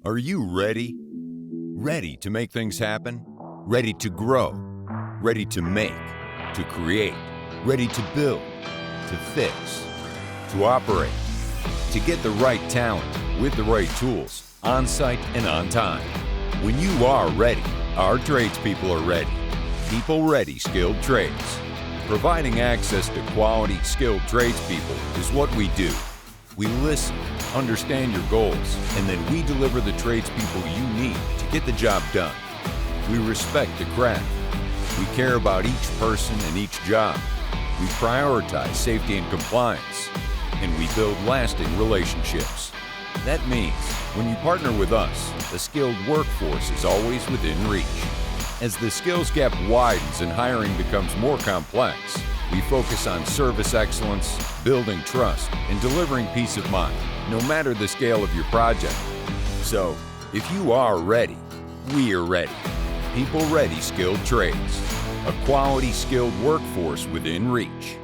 Are you ready? Ready to make things happen? Ready to grow? Ready to make? To create? Ready to build? To fix? To operate? To get the right talent with the right tools, on-site and on time. When you are ready, our tradespeople are ready. PeopleReady Skilled Trades. Providing access to quality, skilled tradespeople is what we do. We listen, understand your goals, and then we deliver the tradespeople you need to get the job done. We respect the craft. We care about each person and each job. We prioritize safety and compliance, and we build lasting relationships. That means when you partner with us, the skilled workforce is always within reach. As the skills gap widens and hiring becomes more complex, we focus on service excellence, building trust, and delivering peace of mind, no matter the scale of your project. So, if you are ready, we are ready. PeopleReady Skilled Trades. A quality, skilled workforce within reach.